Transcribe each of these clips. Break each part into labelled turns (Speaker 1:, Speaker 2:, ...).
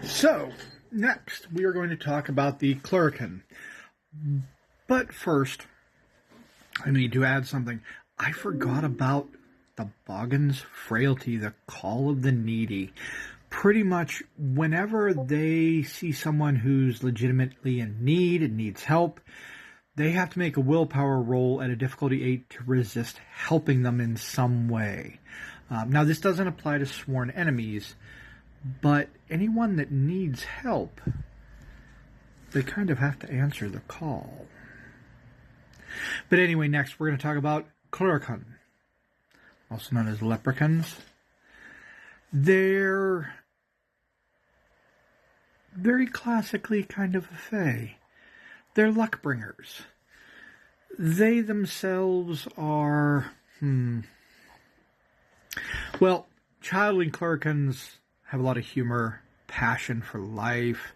Speaker 1: So, next we are going to talk about the Clurichaun. But first, I need to add something. I forgot about the Boggan's frailty, the call of the needy. Pretty much whenever they see someone who's legitimately in need and needs help, they have to make a willpower roll at a difficulty 8 to resist helping them in some way. Now, this doesn't apply to sworn enemies, but anyone that needs help, they kind of have to answer the call. But anyway, next we're going to talk about Clurichaun, also known as leprechauns. They're very classically kind of a fae. They're luck bringers. They themselves are, well, childling Clurichauns have a lot of humor, passion for life.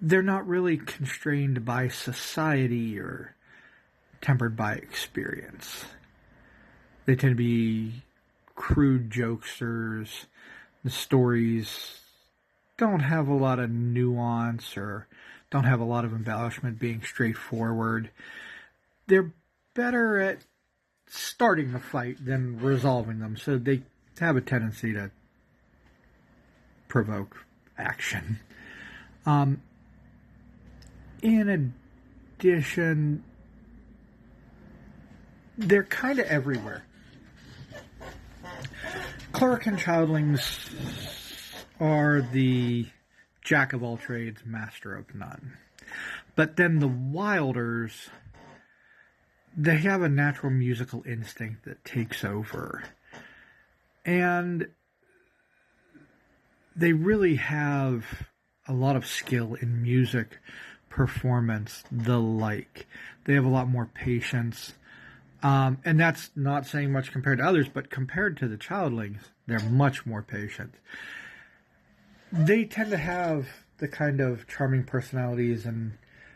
Speaker 1: They're not really constrained by society or tempered by experience. They tend to be crude jokesters. The stories don't have a lot of nuance or don't have a lot of embellishment, being straightforward. They're better at starting the fight than resolving them, so they have a tendency to provoke action. In addition, they're kind of everywhere. Clurichaun childlings are the jack of all trades, master of none. But then the wilders, they have a natural musical instinct that takes over. And they really have a lot of skill in music, performance, the like. They have a lot more patience. And that's not saying much compared to others, but compared to the childlings, they're much more patient. They tend to have the kind of charming personalities and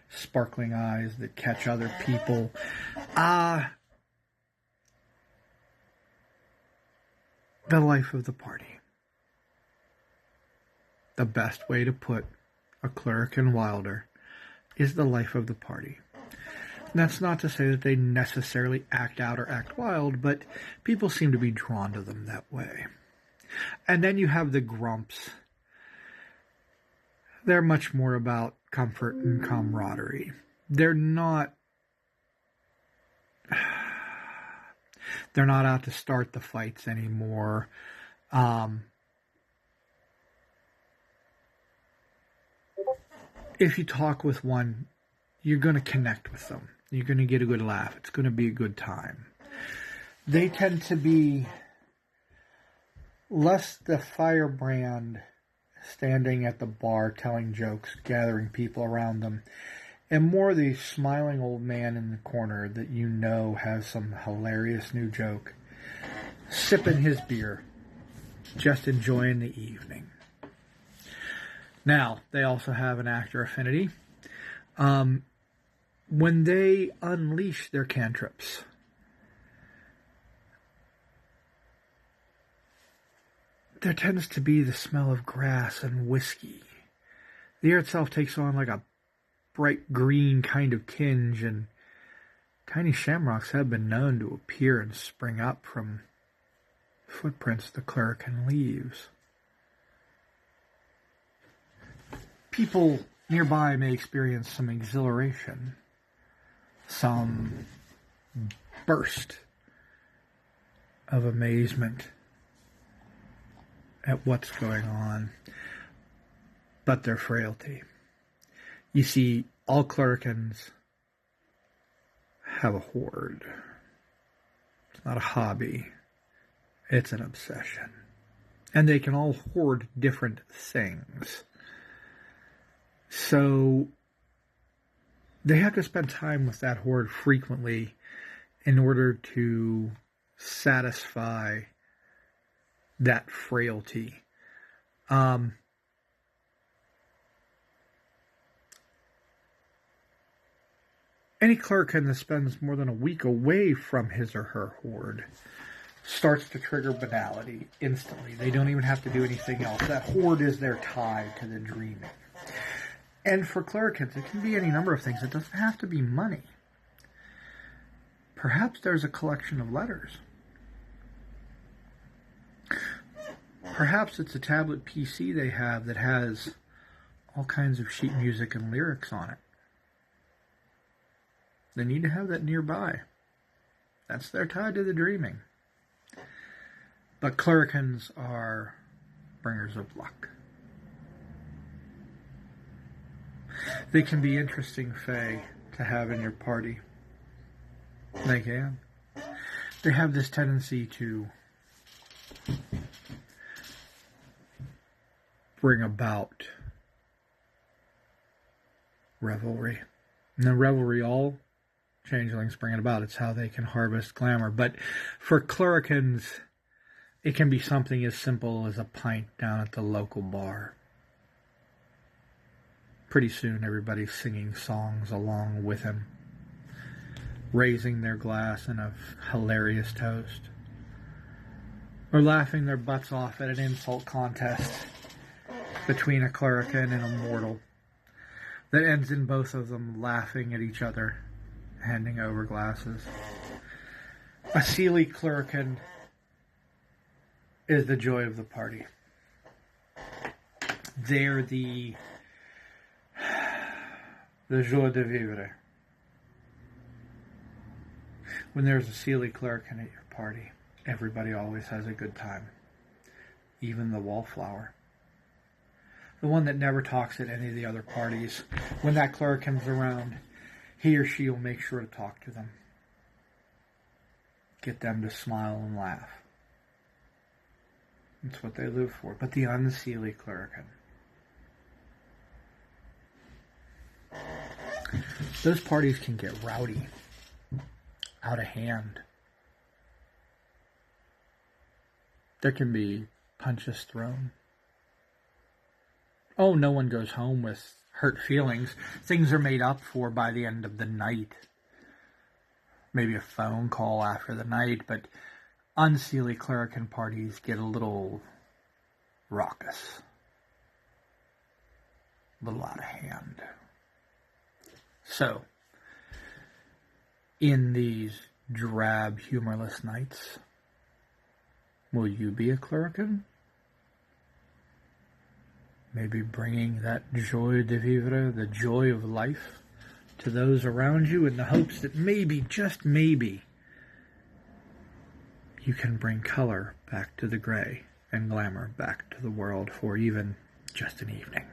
Speaker 1: sparkling eyes that catch other people. The life of the party. The best way to put a Clurichaun wilder is the life of the party. That's not to say that they necessarily act out or act wild, but people seem to be drawn to them that way. And then you have the grumps. They're much more about comfort and camaraderie. They're not out to start the fights anymore. If you talk with one, you're going to connect with them. You're going to get a good laugh. It's going to be a good time. They tend to be less the firebrand standing at the bar telling jokes, gathering people around them, and more the smiling old man in the corner that you know has some hilarious new joke, sipping his beer, just enjoying the evening. Now, they also have an actor affinity. When they unleash their cantrips, there tends to be the smell of grass and whiskey. The air itself takes on like a bright green kind of tinge, and tiny shamrocks have been known to appear and spring up from footprints the Clurichaun leaves. People nearby may experience some exhilaration, some burst of amazement at what's going on, but their frailty. You see, all Clurichauns have a hoard. It's not a hobby. It's an obsession. And they can all hoard different things. So they have to spend time with that hoard frequently in order to satisfy that frailty. Any Clurichaun that spends more than a week away from his or her hoard starts to trigger banality instantly. They don't even have to do anything else. That hoard is their tie to the dreaming. And for Clurichauns, it can be any number of things. It doesn't have to be money. Perhaps there's a collection of letters. Perhaps it's a tablet PC they have that has all kinds of sheet music and lyrics on it. They need to have that nearby. That's their tie to the dreaming. But Clurichauns are bringers of luck. They can be interesting fae to have in your party. They can. They have this tendency to bring about revelry. And the revelry all changelings bring it about. It's how they can harvest glamour. But for Clurichauns, it can be something as simple as a pint down at the local bar. Pretty soon everybody's singing songs along with him, raising their glass in a hilarious toast, or laughing their butts off at an insult contest between a Clurichaun and a mortal that ends in both of them laughing at each other, handing over glasses. A Seelie Clurichaun is the joy of the party. They're the joie de vivre. When there's a Seelie Clurichaun at your party, everybody always has a good time. Even the wallflower. The one that never talks at any of the other parties. When that Clurichaun's around, he or she will make sure to talk to them. Get them to smile and laugh. That's what they live for. But the unseelie Clurichaun, those parties can get rowdy, out of hand. There can be punches thrown. Oh, no one goes home with hurt feelings. Things are made up for by the end of the night. Maybe a phone call after the night, but unseelie Clurichaun parties get a little raucous. A little out of hand. So, in these drab, humorless nights, will you be a Clurichaun? Maybe bringing that joie de vivre, the joy of life, to those around you in the hopes that maybe, just maybe, you can bring color back to the gray and glamour back to the world for even just an evening.